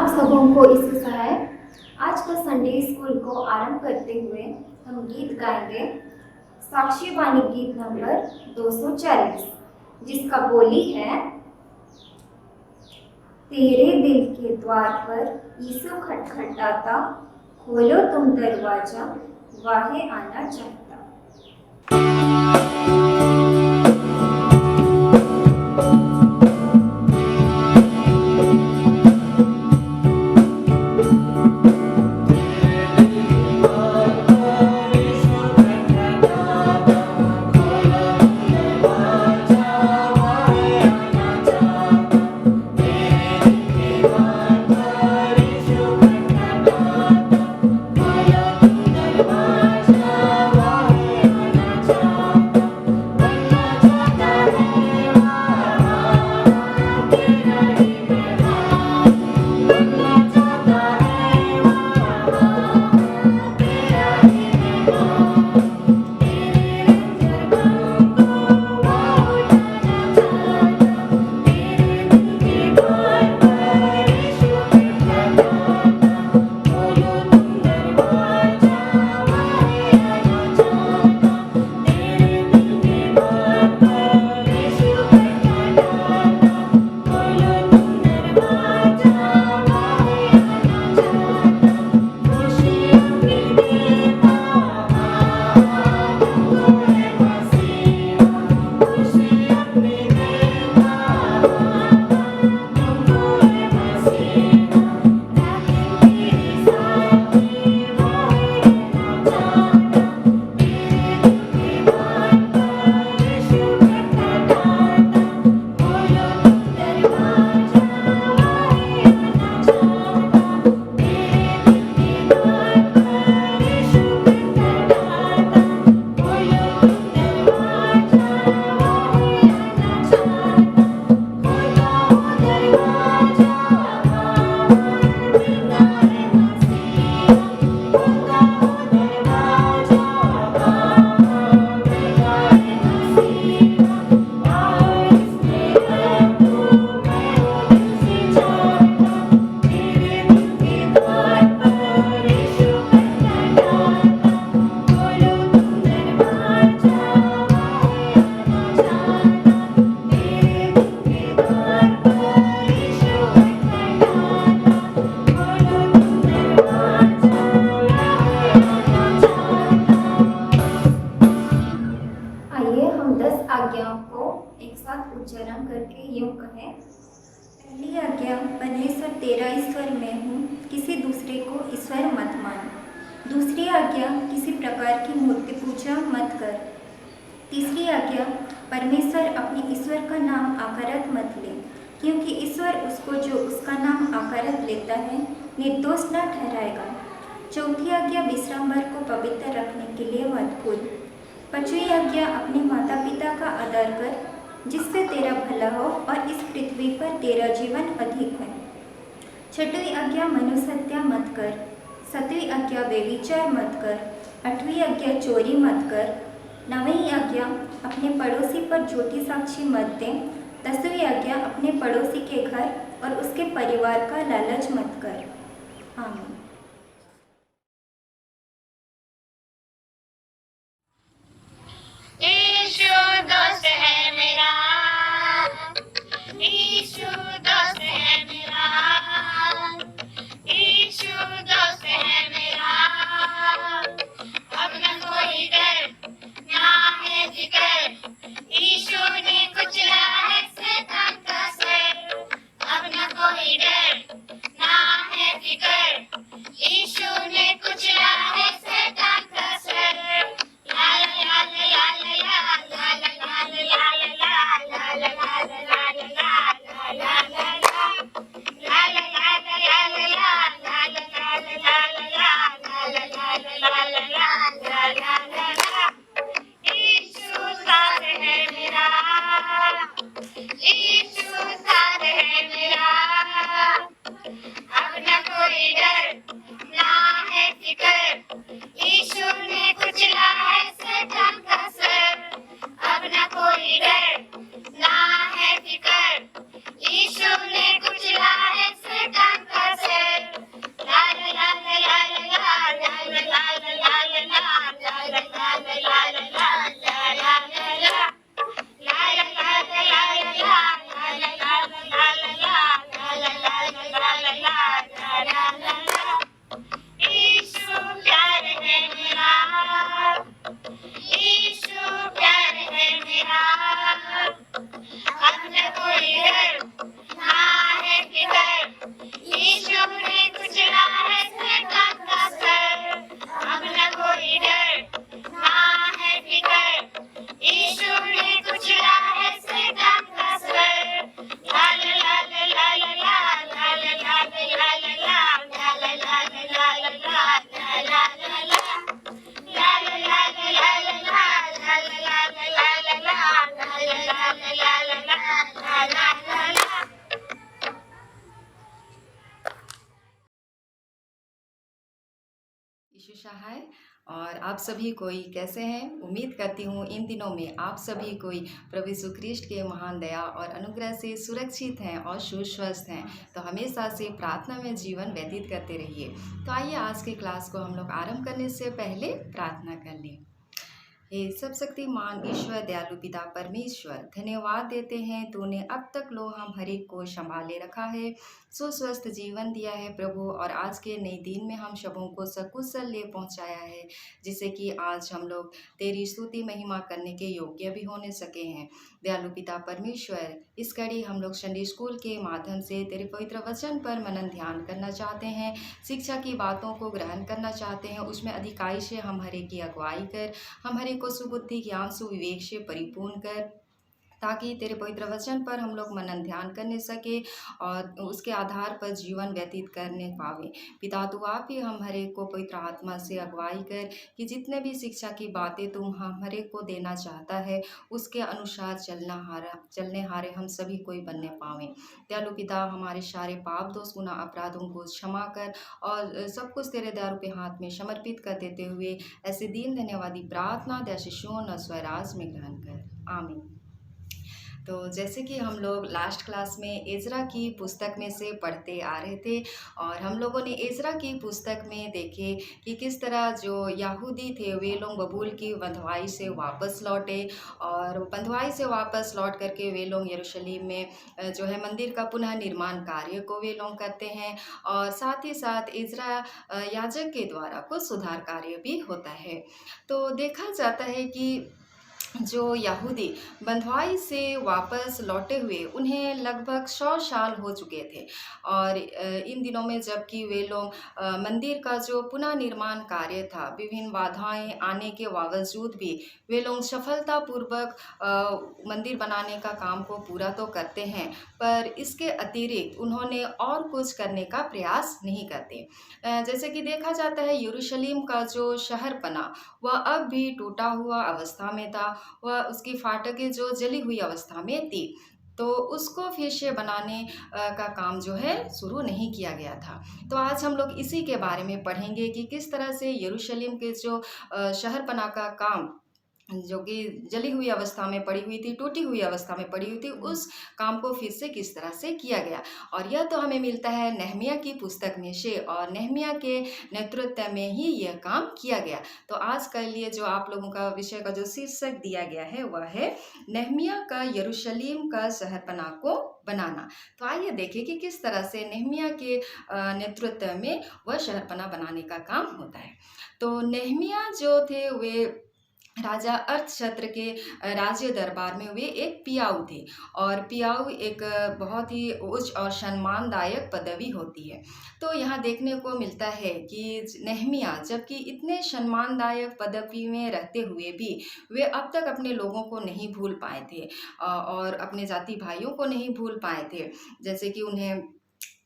आप सबों को इस सहाय आज का संडे स्कूल को आरंभ करते हुए हम गीत गाएंगे साक्षी वाणी गीत नंबर 240 जिसका बोली है। तेरे दिल के द्वार पर यीशु खटखटाता, खोलो तुम दरवाजा, वाहे आना चाहता। उच्चारण करके यूं कहें। पहली आज्ञा, परमेश्वर तेरा ईश्वर मैं हूँ, किसी दूसरे को ईश्वर मत मान। दूसरी आज्ञा, किसी प्रकार की मूर्ति पूजा मत कर। तीसरी आज्ञा, परमेश्वर अपने ईश्वर का नाम आकारत मत ले, क्योंकि ईश्वर उसको जो उसका नाम आकारत लेता है निर्दोष न ठहराएगा। चौथी आज्ञा, विश्रामभर को पवित्र रखने के लिए मत भूल। पांचवी आज्ञा, अपने माता पिता का आदर कर, जिससे तेरा भला हो और इस पृथ्वी पर तेरा जीवन अधिक है। छठवीं आज्ञा, मनुष्य हत्या मत कर। सातवीं आज्ञा, व्यभिचार मत कर। आठवीं आज्ञा, चोरी मत कर। नवीं आज्ञा, अपने पड़ोसी पर झूठी साक्षी मत दे। 10वीं आज्ञा, अपने पड़ोसी के घर और उसके परिवार का लालच मत कर। आमीन। यीशु दोस्त है मेरा, यीशु दोस्त है मेरा, यीशु दोस्त है मेरा। अब न कोई डर, ना है जिक्र, यीशु ने कुचला है शैतान का सर। अब न कोई डर, ना है जिक्र, मनीषा है। और आप सभी कोई कैसे हैं? उम्मीद करती हूँ इन दिनों में आप सभी कोई प्रभु यीशु ख्रीष्ट के महान दया और अनुग्रह से सुरक्षित हैं और सुस्वस्थ हैं। तो हमेशा से प्रार्थना में जीवन व्यतीत करते रहिए। तो आइए आज की क्लास को हम लोग आरंभ करने से पहले प्रार्थना कर लें। हे सब शक्तिमान ईश्वर दयालु पिता परमेश्वर, धन्यवाद देते हैं तूने अब तक लो हम हर एक को संभाले रखा है, सुस्वस्थ जीवन दिया है प्रभु। और आज के नए दिन में हम सबों को सकुशल ले पहुंचाया है, जिससे कि आज हम लोग तेरी स्तुति महिमा करने के योग्य भी होने सके हैं। दयालु पिता परमेश्वर, इस कड़ी हम लोग संडे स्कूल के माध्यम से तेरे पवित्र वचन पर मनन ध्यान करना चाहते हैं, शिक्षा की बातों को ग्रहण करना चाहते हैं। उसमें अधिकाई से हम हर एक की अगुवाई कर, हम हर एक को सुबुद्धि ज्ञान सुविवेक से परिपूर्ण कर, ताकि तेरे पवित्र वचन पर हम लोग मनन ध्यान करने सके और उसके आधार पर जीवन व्यतीत करने पावे। पिता तू आप ही हम हर एक को पवित्र आत्मा से अगुवाई कर कि जितने भी शिक्षा की बातें तुम हम हर एक को देना चाहता है, उसके अनुसार चलने हारे हम सभी कोई बनने पावें। दयालु पिता, हमारे सारे पाप दोष गुनाह अपराधों को क्षमा कर और सब कुछ तेरे दयालु के हाथ में समर्पित कर देते हुए ऐसे दीन धन्यवादी प्रार्थना दयाशिशों न स्वराज में ग्रहण कर, आमीन। तो जैसे कि हम लोग लास्ट क्लास में एजरा की पुस्तक में से पढ़ते आ रहे थे और हम लोगों ने एजरा की पुस्तक में देखे कि किस तरह जो यहूदी थे वे लोग बबूल की बंधुआई से वापस लौटे और बंधुआई से वापस लौट करके वे लोग यरूशलेम में जो है मंदिर का पुनः निर्माण कार्य को वे लोग करते हैं। और साथ ही साथ एजरा याजक के द्वारा कुछ सुधार कार्य भी होता है। तो देखा जाता है कि जो यहूदी बंधुआई से वापस लौटे हुए उन्हें लगभग 100 साल हो चुके थे। और इन दिनों में जबकि वे लोग मंदिर का जो पुनः निर्माण कार्य था, विभिन्न बाधाएं आने के बावजूद भी वे लोग सफलतापूर्वक मंदिर बनाने का काम को पूरा तो करते हैं, पर इसके अतिरिक्त उन्होंने और कुछ करने का प्रयास नहीं करते। जैसे कि देखा जाता है यरूशलेम का जो शहर बना वह अब भी टूटा हुआ अवस्था में था, वह उसकी फाटकें जो जली हुई अवस्था में थी, तो उसको फिर से बनाने का काम जो है शुरू नहीं किया गया था। तो आज हम लोग इसी के बारे में पढ़ेंगे कि किस तरह से यरूशलेम के जो शहरपना का काम जो कि जली हुई अवस्था में पड़ी हुई थी, टूटी हुई अवस्था में पड़ी हुई थी, उस काम को फिर से किस तरह से किया गया। और यह तो हमें मिलता है नहमिया की पुस्तक में से, और नहमिया के नेतृत्व में ही यह काम किया गया। तो आज के लिए जो आप लोगों का विषय का जो शीर्षक दिया गया है वह है नहमिया का यरूशलेम का शहरपना को बनाना। तो आइए देखें कि किस तरह से नहमिया के नेतृत्व में वह शहरपना बनाने का काम होता है। तो नहमिया जो थे वे राजा अर्थशस्त्र के राज्य दरबार में वे एक पियाऊ थे, और पियाऊ एक बहुत ही उच्च और सम्मानदायक पदवी होती है। तो यहाँ देखने को मिलता है कि नहमिया जबकि इतने सम्मानदायक पदवी में रहते हुए भी वे अब तक अपने लोगों को नहीं भूल पाए थे और अपने जाति भाइयों को नहीं भूल पाए थे। जैसे कि उन्हें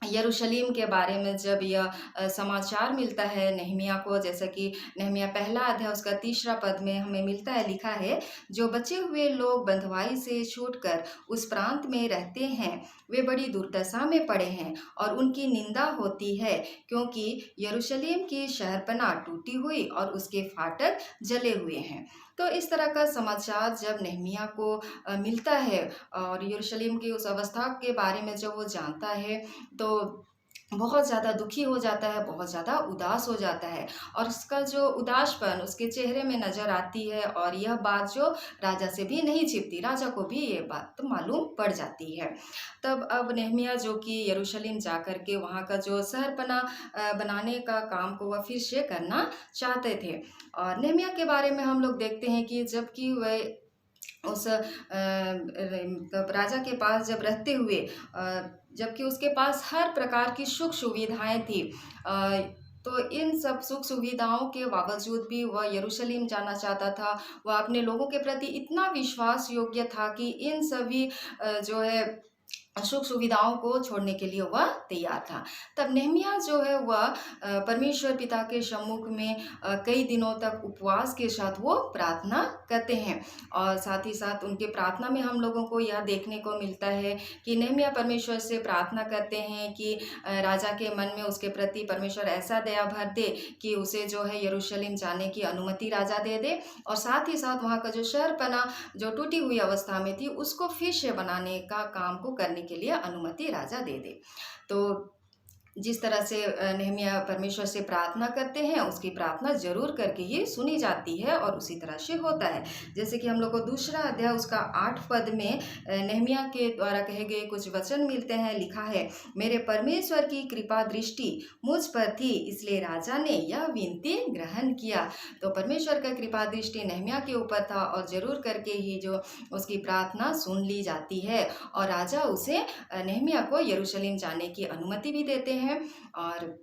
यरूशलेम के बारे में जब यह समाचार मिलता है नहमिया को, जैसा कि नहमिया पहला अध्याय उसका 3 पद में हमें मिलता है, लिखा है, जो बचे हुए लोग बंधुआई से छूटकर उस प्रांत में रहते हैं वे बड़ी दुर्दशा में पड़े हैं और उनकी निंदा होती है, क्योंकि यरूशलेम की शहरपनाह टूटी हुई और उसके फाटक जले हुए हैं। तो इस तरह का समाचार जब नहमिया को मिलता है और यरूशलेम की उस अवस्था के बारे में जब वो जानता है, तो बहुत ज़्यादा दुखी हो जाता है, बहुत ज़्यादा उदास हो जाता है, और उसका जो उदासपन उसके चेहरे में नज़र आती है। और यह बात जो राजा से भी नहीं छिपती, राजा को भी ये बात तो मालूम पड़ जाती है। तब अब नहमिया जो कि यरूशलेम जा कर के वहाँ का जो शहरपना बनाने का काम को वह फिर से करना चाहते थे। और नहमिया के बारे में हम लोग देखते हैं कि जबकि वह उस राजा के पास जब रहते हुए जबकि उसके पास हर प्रकार की सुख सुविधाएं थी, तो इन सब सुख सुविधाओं के बावजूद भी वह यरूशलेम जाना चाहता था। वह अपने लोगों के प्रति इतना विश्वास योग्य था कि इन सभी जो है सुख सुविधाओं को छोड़ने के लिए वह तैयार था। तब नेहमिया जो है वह परमेश्वर पिता के सम्मुख में कई दिनों तक उपवास के साथ वो प्रार्थना करते हैं। और साथ ही साथ उनके प्रार्थना में हम लोगों को यह देखने को मिलता है कि नेहमिया परमेश्वर से प्रार्थना करते हैं कि राजा के मन में उसके प्रति परमेश्वर ऐसा दया भर दे कि उसे जो है यरूशलेम जाने की अनुमति राजा दे दे, और साथ ही साथ वहाँ का जो शहरपना जो टूटी हुई अवस्था में थी उसको फिर से बनाने का काम को करने के लिए अनुमति राजा दे दे। तो जिस तरह से नेहमिया परमेश्वर से प्रार्थना करते हैं, उसकी प्रार्थना जरूर करके ही सुनी जाती है और उसी तरह से होता है। जैसे कि हम लोग को दूसरा अध्याय उसका 8 पद में नेहमिया के द्वारा कहे गए कुछ वचन मिलते हैं। लिखा है, मेरे परमेश्वर की कृपा दृष्टि मुझ पर थी, इसलिए राजा ने यह विनती ग्रहण किया। तो परमेश्वर का कृपा दृष्टि नेहमिया के ऊपर था और जरूर करके ही जो उसकी प्रार्थना सुन ली जाती है, और राजा उसे नेहमिया को यरूशलेम जाने की अनुमति भी देते हैं, और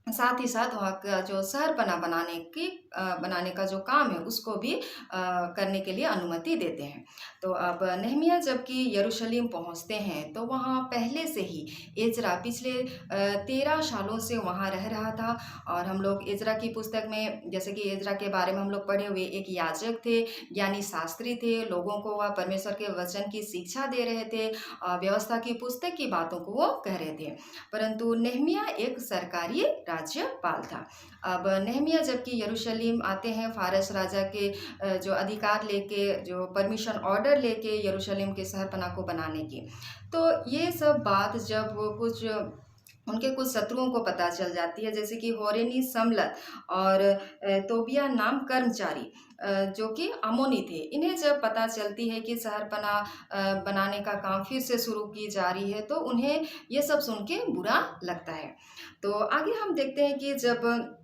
साथ ही साथ वहाँ का जो शहरपना बनाने का जो काम है उसको भी करने के लिए अनुमति देते हैं। तो अब नेहमिया जबकि यरूशलेम पहुँचते हैं तो वहाँ पहले से ही एजरा पिछले 13 सालों से वहाँ रह रहा था। और हम लोग एजरा की पुस्तक में, जैसे कि एजरा के बारे में हम लोग पढ़े हुए, एक याजक थे, ज्ञानी शास्त्री थे, लोगों को वह परमेश्वर के वचन की शिक्षा दे रहे थे, व्यवस्था की पुस्तक की बातों को वो कह रहे थे। परंतु नेहमिया एक सरकारी राज्यपाल था। अब नेहमिया जबकि यरूशलेम आते हैं फारस राजा के जो अधिकार लेके, जो परमिशन ऑर्डर लेके यरूशलेम के शहरपना को बनाने की, तो ये सब बात जब कुछ उनके कुछ शत्रुओं को पता चल जाती है, जैसे कि होरेनी सम्लत और तोबिया नाम कर्मचारी जो कि अमोनी थे, इन्हें जब पता चलती है कि शहरपना बनाने का काम फिर से शुरू की जा रही है, तो उन्हें ये सब सुन के बुरा लगता है। तो आगे हम देखते हैं कि जब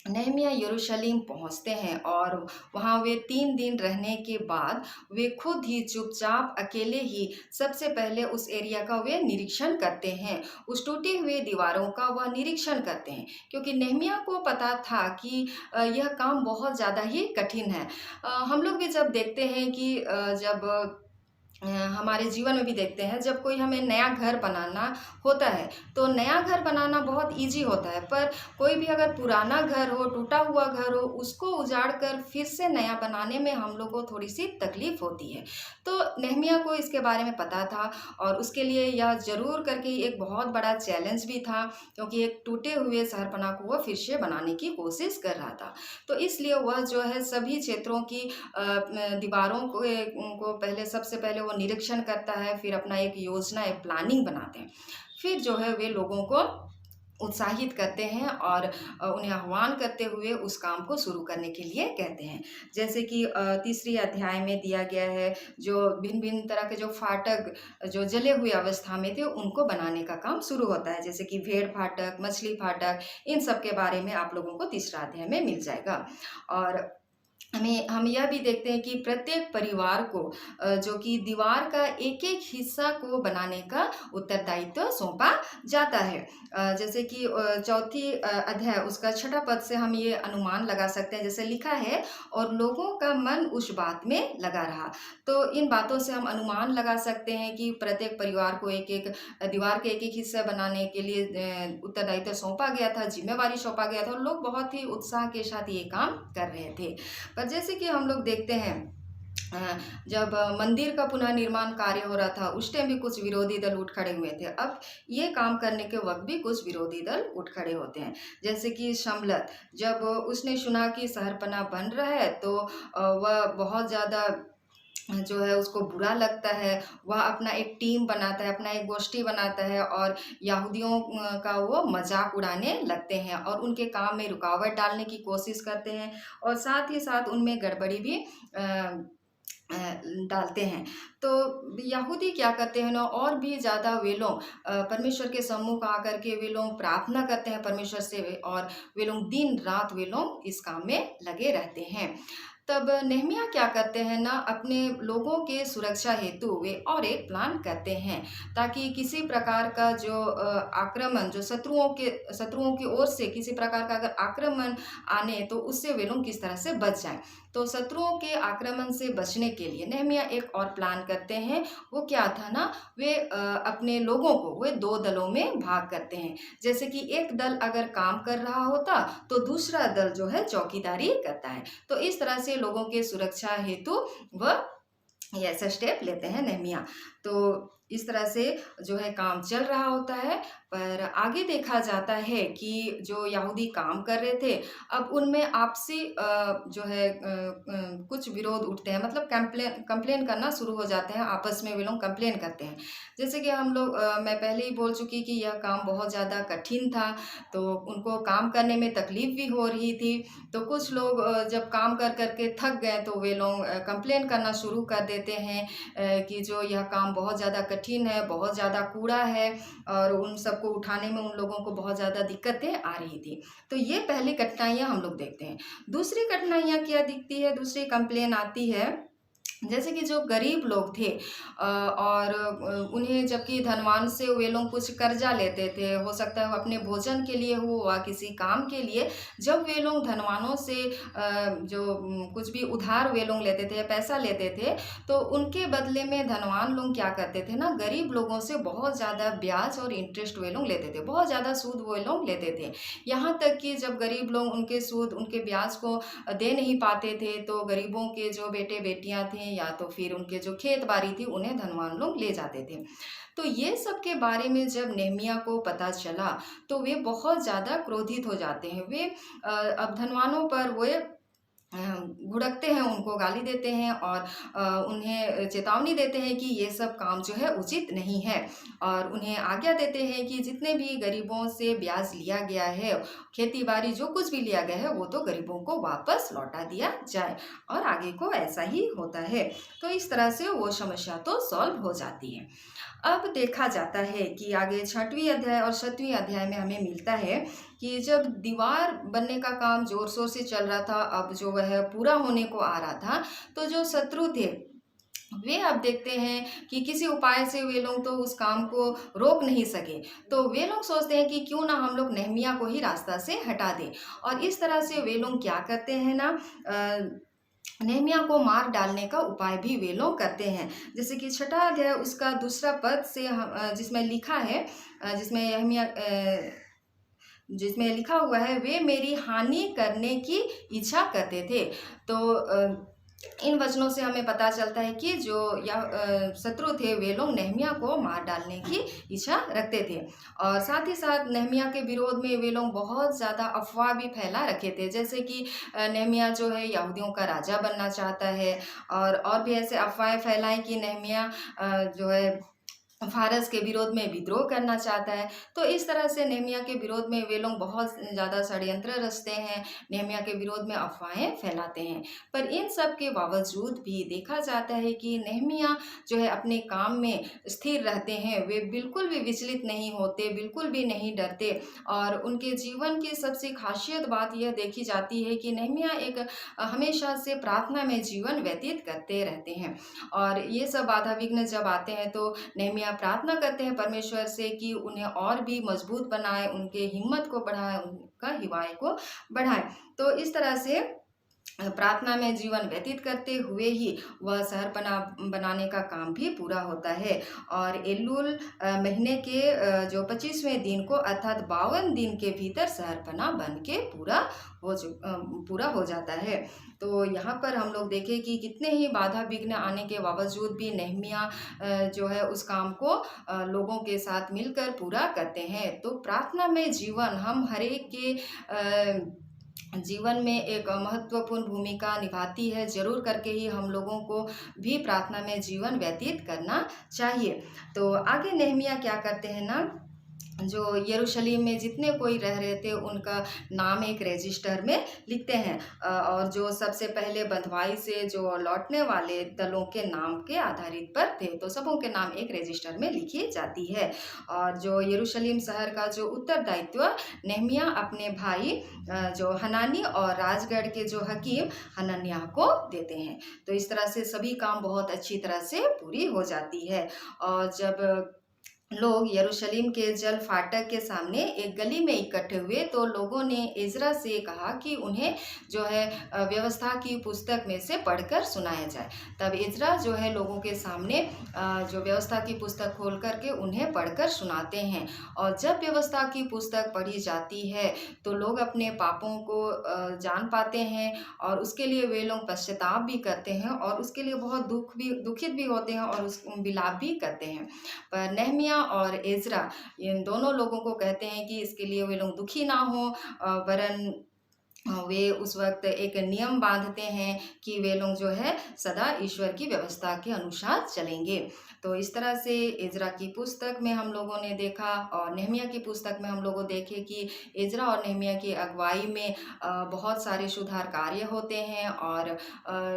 नेहमिया यरूशलेम पहुंचते हैं और वहाँ वे 3 दिन रहने के बाद वे खुद ही चुपचाप अकेले ही सबसे पहले उस एरिया का वे निरीक्षण करते हैं, उस टूटी हुई दीवारों का वह निरीक्षण करते हैं, क्योंकि नेहमिया को पता था कि यह काम बहुत ज़्यादा ही कठिन है। हम लोग भी जब देखते हैं कि जब हमारे जीवन में भी देखते हैं, जब कोई हमें नया घर बनाना होता है तो नया घर बनाना बहुत इजी होता है, पर कोई भी अगर पुराना घर हो, टूटा हुआ घर हो, उसको उजाड़ कर फिर से नया बनाने में हम लोग को थोड़ी सी तकलीफ होती है। तो नेहमिया को इसके बारे में पता था और उसके लिए यह जरूर करके एक बहुत बड़ा चैलेंज भी था, क्योंकि एक टूटे हुए शहरपना को वह फिर से बनाने की कोशिश कर रहा था। तो इसलिए वह जो है सभी क्षेत्रों की दीवारों को पहले सबसे पहले वो निरीक्षण करता है, फिर अपना एक योजना, एक प्लानिंग बनाते हैं, फिर जो है वे लोगों को उत्साहित करते हैं और उन्हें आह्वान करते हुए उस काम को शुरू करने के लिए कहते हैं। जैसे कि तीसरी अध्याय में दिया गया है, जो भिन्न भिन्न तरह के जो फाटक जो जले हुए अवस्था में थे उनको बनाने का काम शुरू होता है, जैसे कि भेड़ फाटक, मछली फाटक, इन सब के बारे में आप लोगों को तीसरा अध्याय में मिल जाएगा। और हम यह भी देखते हैं कि प्रत्येक परिवार को जो कि दीवार का एक एक हिस्सा को बनाने का उत्तरदायित्व सौंपा जाता है। जैसे कि चौथी अध्याय उसका 6 पद से हम ये अनुमान लगा सकते हैं, जैसे लिखा है, और लोगों का मन उस बात में लगा रहा। तो इन बातों से हम अनुमान लगा सकते हैं कि प्रत्येक परिवार को एक एक दीवार के एक एक हिस्सा बनाने के लिए उत्तरदायित्व सौंपा गया था, जिम्मेवारी सौंपा गया था, और लोग बहुत ही उत्साह के साथ ये काम कर रहे थे। पर जैसे कि हम लोग देखते हैं जब मंदिर का पुनः निर्माण कार्य हो रहा था, उस टाइम भी कुछ विरोधी दल उठ खड़े हुए थे। अब ये काम करने के वक्त भी कुछ विरोधी दल उठ खड़े होते हैं, जैसे कि सम्लत, जब उसने सुना कि शहरपना बन रहा है तो वह बहुत ज़्यादा जो है उसको बुरा लगता है। वह अपना एक टीम बनाता है, अपना एक गोष्ठी बनाता है और यहूदियों का वो मजाक उड़ाने लगते हैं और उनके काम में रुकावट डालने की कोशिश करते हैं, और साथ ही साथ उनमें गड़बड़ी भी डालते हैं। तो यहूदी क्या करते हैं ना, और भी ज़्यादा वे लोग परमेश्वर के सम्मुख आकर के वे लोग प्रार्थना करते हैं परमेश्वर से, और वे लोग दिन रात वे लोग इस काम में लगे रहते हैं। तब नेहमिया क्या करते हैं ना, अपने लोगों के सुरक्षा हेतु वे और एक प्लान करते हैं, ताकि किसी प्रकार का जो आक्रमण, जो शत्रुओं की ओर से किसी प्रकार का अगर आक्रमण आने तो उससे वे लोग किस तरह से बच जाएं। तो शत्रुओं के आक्रमण से बचने के लिए नेहमिया एक और प्लान करते हैं। वो क्या था ना, वे अपने लोगों को वे 2 दलों में भाग करते हैं। जैसे कि एक दल अगर काम कर रहा होता तो दूसरा दल जो है चौकीदारी करता है। तो इस तरह से लोगों के सुरक्षा हेतु वह ये ऐसा स्टेप लेते हैं नेहमिया। तो इस तरह से जो है काम चल रहा होता है। पर आगे देखा जाता है कि जो यहूदी काम कर रहे थे, अब उनमें आपसी जो है कुछ विरोध उठते हैं, मतलब कंप्लेन करना शुरू हो जाते हैं, आपस में वे लोग कंप्लेन करते हैं। जैसे कि हम लोग मैं पहले ही बोल चुकी कि यह काम बहुत ज़्यादा कठिन था, तो उनको काम करने में तकलीफ भी हो रही थी। तो कुछ लोग जब काम कर कर के थक गए तो वे लोग कंप्लेन करना शुरू कर देते हैं कि जो यह काम बहुत ज़्यादा कठिन है, बहुत ज़्यादा कूड़ा है और उन सबको उठाने में उन लोगों को बहुत ज़्यादा दिक्कतें आ रही थी। तो ये पहली कठिनाइयाँ हम लोग देखते हैं। दूसरी कठिनाइयाँ क्या दिखती है, दूसरी कंप्लेन आती है, जैसे कि जो गरीब लोग थे और उन्हें, जबकि धनवान से वे लोग कुछ कर्जा लेते थे, हो सकता है अपने भोजन के लिए हो व किसी काम के लिए, जब वे लोग धनवानों से जो कुछ भी उधार वे लोग लेते थे या पैसा लेते थे, तो उनके बदले में धनवान लोग क्या करते थे ना, गरीब लोगों से बहुत ज़्यादा ब्याज और इंटरेस्ट वे लोग लेते थे, बहुत ज़्यादा सूद वो लोग लेते थे। यहाँ तक कि जब गरीब लोग उनके सूद, उनके ब्याज को दे नहीं पाते थे, तो गरीबों के जो बेटे बेटियां थे या तो फिर उनके जो खेत बाड़ी थी, उन्हें धनवान लोग ले जाते थे। तो ये सब के बारे में जब नेहमिया को पता चला तो वे बहुत ज़्यादा क्रोधित हो जाते हैं। वे अब धनवानों पर वे भुड़कते हैं, उनको गाली देते हैं और उन्हें चेतावनी देते हैं कि ये सब काम जो है उचित नहीं है, और उन्हें आज्ञा देते हैं कि जितने भी गरीबों से ब्याज लिया गया है, खेती बाड़ी जो कुछ भी लिया गया है, वो तो गरीबों को वापस लौटा दिया जाए, और आगे को ऐसा ही होता है। तो इस तरह से वो समस्या तो सॉल्व हो जाती है। अब देखा जाता है कि आगे 6वीं अध्याय और 7वीं अध्याय में हमें मिलता है कि जब दीवार बनने का काम जोर शोर से चल रहा था, अब जो वह पूरा होने को आ रहा था, तो जो शत्रु थे वे अब देखते हैं कि किसी उपाय से वे लोग तो उस काम को रोक नहीं सके, तो वे लोग सोचते हैं कि क्यों ना हम लोग नेहमिया को ही रास्ता से हटा दें। और इस तरह से वे लोग क्या करते हैं ना, नेहमिया को मार डालने का उपाय भी वे लोग करते हैं। जैसे कि 6वां अध्याय उसका 2 पद से जिसमें लिखा है, जिसमें नेहमिया जिसमें लिखा हुआ है, वे मेरी हानि करने की इच्छा करते थे। तो इन वचनों से हमें पता चलता है कि जो शत्रु थे वे लोग नेहमिया को मार डालने की इच्छा रखते थे, और साथ ही साथ नेहमिया के विरोध में वे लोग बहुत ज़्यादा अफवाह भी फैला रखे थे। जैसे कि नेहमिया जो है यहूदियों का राजा बनना चाहता है, और भी ऐसे अफवाहें फैलाएं कि नेहमिया जो है फारस के विरोध में विद्रोह करना चाहता है। तो इस तरह से नेहमिया के विरोध में वे लोग बहुत ज़्यादा षड्यंत्र रचते हैं, नेहमिया के विरोध में अफवाहें फैलाते हैं। पर इन सब के बावजूद भी देखा जाता है कि नेहमिया जो है अपने काम में स्थिर रहते हैं, वे बिल्कुल भी विचलित नहीं होते, बिल्कुल भी नहीं डरते, और उनके जीवन की सबसे खासियत बात यह देखी जाती है कि नेहमिया एक हमेशा से प्रार्थना में जीवन व्यतीत करते रहते हैं। और ये सब बाधा विघ्न जब आते हैं तो नेहमिया प्रार्थना करते हैं परमेश्वर से कि उन्हें और भी मजबूत बनाए, उनके हिम्मत को बढ़ाए, उनका हिवाए को बढ़ाए। तो इस तरह से प्रार्थना में जीवन व्यतीत करते हुए ही वह शहरपना बनाने का काम भी पूरा होता है, और एलुल महीने के जो 25वें दिन को अर्थात 52 दिन के भीतर शहरपना बन के पूरा हो जाता है। तो यहाँ पर हम लोग देखें कि कितने ही बाधा विघ्न आने के बावजूद भी नेहमिया जो है उस काम को लोगों के साथ मिलकर पूरा करते हैं। तो प्रार्थना में जीवन हम हर एक के जीवन में एक महत्वपूर्ण भूमिका निभाती है। ज़रूर करके ही हम लोगों को भी प्रार्थना में जीवन व्यतीत करना चाहिए। तो आगे नेहमिया क्या करते हैं ना, जो यरूशलेम में जितने कोई रह रहे थे उनका नाम एक रजिस्टर में लिखते हैं, और जो सबसे पहले बंधुआई से जो लौटने वाले दलों के नाम के आधारित पर थे, तो सबों के नाम एक रजिस्टर में लिखी जाती है। और जो यरूशलेम शहर का जो उत्तरदायित्व नेहमिया अपने भाई जो हनानी और राजगढ़ के जो हकीम हनन्याह को देते हैं। तो इस तरह से सभी काम बहुत अच्छी तरह से पूरी हो जाती है। और जब लोग यरूशलेम के जल फाटक के सामने एक गली में इकट्ठे हुए, तो लोगों ने इज़रा से कहा कि उन्हें जो है व्यवस्था की पुस्तक में से पढ़कर सुनाया जाए। तब इज़रा जो है लोगों के सामने जो व्यवस्था की पुस्तक खोल करके उन्हें पढ़कर सुनाते हैं। और जब व्यवस्था की पुस्तक पढ़ी जाती है तो लोग अपने पापों को जान पाते हैं, और उसके लिए वे लोग पश्चाताप भी करते हैं, और उसके लिए बहुत दुखित भी होते हैं, और उस विलाप भी करते हैं। पर नेहमिया और एज़रा इन दोनों लोगों को कहते हैं कि इसके लिए वे लोग दुखी ना हों, वरन वे उस वक्त एक नियम बांधते हैं कि वे लोग जो है सदा ईश्वर की व्यवस्था के अनुसार चलेंगे। तो इस तरह से इज़रा की पुस्तक में हम लोगों ने देखा, और नेहमिया की पुस्तक में हम लोगों देखे कि इज़रा और नेहमिया की अगुवाई में बहुत सारे सुधार कार्य होते हैं, और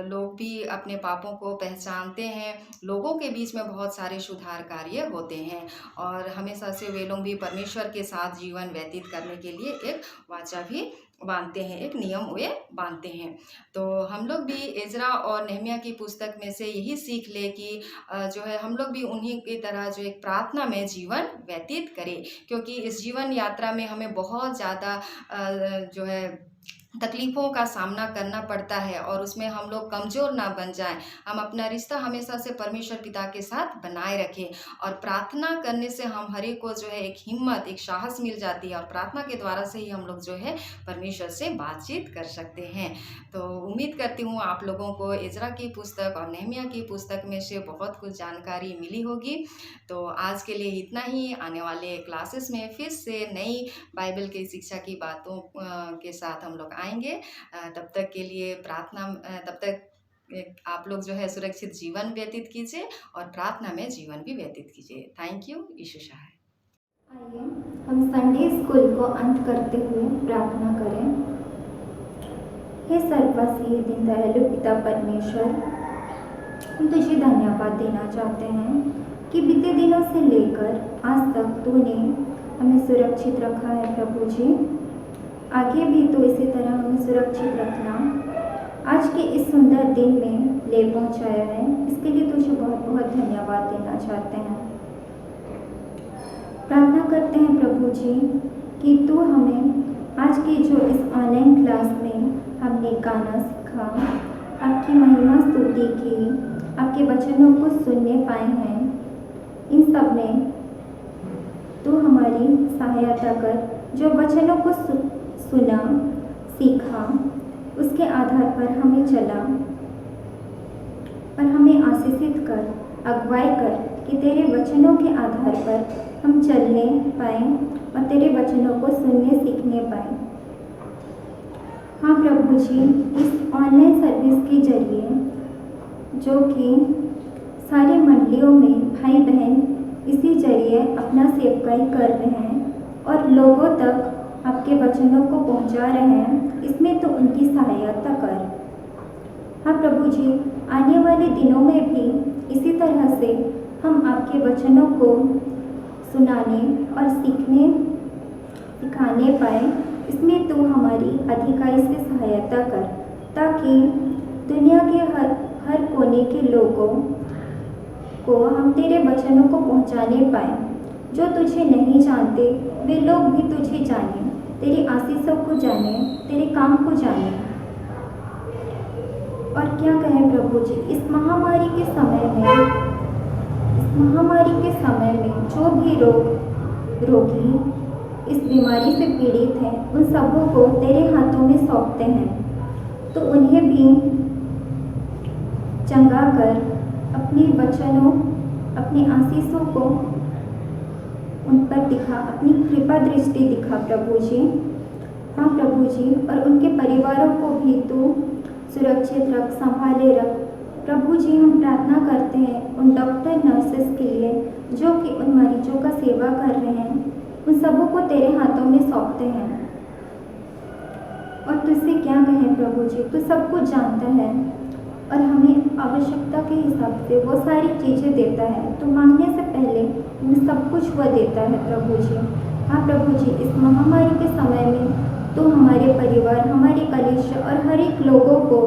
लोग भी अपने पापों को पहचानते हैं। लोगों के बीच में बहुत सारे सुधार कार्य होते हैं, और हमेशा से वे लोग भी परमेश्वर के साथ जीवन व्यतीत करने के लिए एक वाचा भी बांधते हैं, एक नियम वे बांधते हैं। तो हम लोग भी इज़रा और नेहमिया की पुस्तक में से यही सीख ले कि जो है हम लोग भी उन्हीं की तरह जो एक प्रार्थना में जीवन व्यतीत करें, क्योंकि इस जीवन यात्रा में हमें बहुत ज़्यादा जो है तकलीफ़ों का सामना करना पड़ता है, और उसमें हम लोग कमज़ोर ना बन जाएं। हम अपना रिश्ता हमेशा से परमेश्वर पिता के साथ बनाए रखें, और प्रार्थना करने से हम हर एक को जो है एक हिम्मत, एक साहस मिल जाती है, और प्रार्थना के द्वारा से ही हम लोग जो है परमेश्वर से बातचीत कर सकते हैं। तो उम्मीद करती हूँ आप लोगों को इज़रा की पुस्तक और नेहमिया की पुस्तक में से बहुत कुछ जानकारी मिली होगी। तो आज के लिए इतना ही। आने वाले क्लासेस में फिर से नई बाइबल की शिक्षा की बातों के साथ हम लोग आएंगे। तब तक के लिए तब तक आप लोग जो है सुरक्षित जीवन व्यतीत कीजिए, और प्रार्थना में जीवन भी व्यतीत कीजिए। Thank you. यीशु सहाय। आइए हम संडे स्कूल को अंत करते हुए प्रार्थना करें। हे सर्वस्वी दिन दयालु पिता परमेश्वर, हम तुझे धन्यवाद देना चाहते हैं कि बीते दिनों से लेकर आज तक तूने हमें सुरक्षित रखा है। प्रभु जी, आगे भी तो इसी तरह हमें सुरक्षित रखना। आज के इस सुंदर दिन में ले पहुंचाया है, इसके लिए तुझे बहुत बहुत धन्यवाद देना चाहते हैं। प्रार्थना करते हैं प्रभु जी कि तू हमें आज की जो इस ऑनलाइन क्लास में हमने गाना सीखा, आपकी महिमा स्तुति की, आपके वचनों को सुनने पाए हैं, इन सब में तू हमारी सहायता कर। जो वचनों को सुना, सीखा, उसके आधार पर हमें चला, और हमें आशीषित कर, अगुवाई कर कि तेरे वचनों के आधार पर हम चलने पाएँ और तेरे वचनों को सुनने सीखने पाएँ। हाँ प्रभु जी, इस ऑनलाइन सर्विस के जरिए जो कि सारी मंडलियों में भाई बहन इसी जरिए अपना सेवकाई कर रहे हैं और लोगों तक आपके वचनों को पहुंचा रहे हैं, इसमें तो उनकी सहायता कर। हाँ प्रभु जी, आने वाले दिनों में भी इसी तरह से हम आपके वचनों को सुनाने और सिखाने पाए, इसमें तू हमारी अधिकाई से सहायता कर, ताकि दुनिया के हर कोने के लोगों को हम तेरे वचनों को पहुंचाने पाए। जो तुझे नहीं जानते वे लोग भी तुझे जाने, तेरी आशीषों को जाने, तेरे काम को जाने। और क्या कहें प्रभु जी, इस महामारी के समय में जो भी रोगी इस बीमारी से पीड़ित हैं, उन सबों को तेरे हाथों में सौंपते हैं, तो उन्हें भी चंगा कर, अपने वचनों, अपनी आशीषों को उन पर दिखा, अपनी कृपा दृष्टि दिखा प्रभु जी। हाँ प्रभु जी, और उनके परिवारों को भी तू सुरक्षित रख, संभाले रख। प्रभु जी, हम प्रार्थना करते हैं उन डॉक्टर नर्सेस के लिए जो कि उन मरीजों का सेवा कर रहे हैं, उन सबों को तेरे हाथों में सौंपते हैं। और तुझसे क्या कहें प्रभु जी, तू सब कुछ जानता है और हमें आवश्यकता के हिसाब से वो सारी चीज़ें देता है। तो मांगने से पहले हमें सब कुछ वह देता है प्रभु जी। हाँ प्रभु जी, इस महामारी के समय में तो हमारे परिवार, हमारी कलीसिया और हर एक लोगों को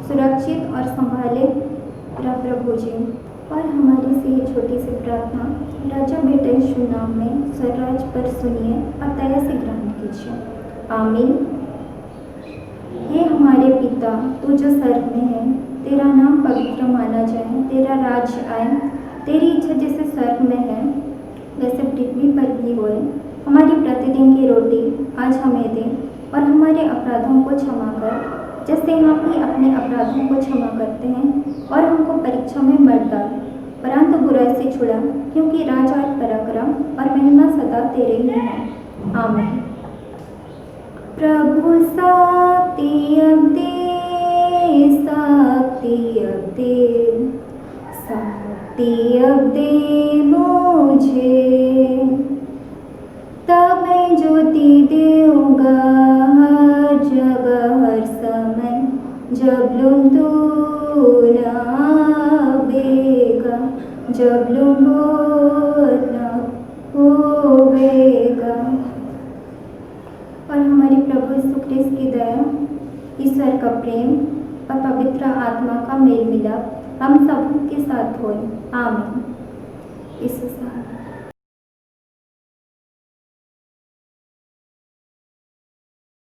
सुरक्षित और संभाले रह प्रभु जी। और हमारी से ये छोटी सी प्रार्थना राजा बेटा यीशु यीशु नाम में स्वराज पर सुनिए और दया से ग्रहण कीजिए। आमीन। हे हमारे पिता, तू जो स्वर्ग में है, तेरा नाम पवित्र माना जाए, तेरा राज्य आए, तेरी इच्छा जैसे स्वर्ग में है वैसे पृथ्वी पर भी होए। हमारी प्रतिदिन की रोटी आज हमें दे और हमारे अपराधों को क्षमा कर, जैसे हम भी अपने अपराधों को क्षमा करते हैं, और हमको परीक्षा में मत डाल, परंतु बुराई से छुड़ा, क्योंकि राज और पराक्रम और महिमा सदा तेरे ही हैं। आमीन। प्रभु शक्ति अब दे, शक्ति अब दे, शक्ति अब दे मुझे, तब मैं ज्योति दूंगा हर जगह हर समय, जब लूँ तू ना आवेगा, जब लूँ बोलना होवेगा। और हमारे प्रभु यीशु ख्रिस्त की दया, ईश्वर का प्रेम और पवित्र आत्मा का मेल मिलाप हम सब के साथ होए। आमीन। यीशु साहब।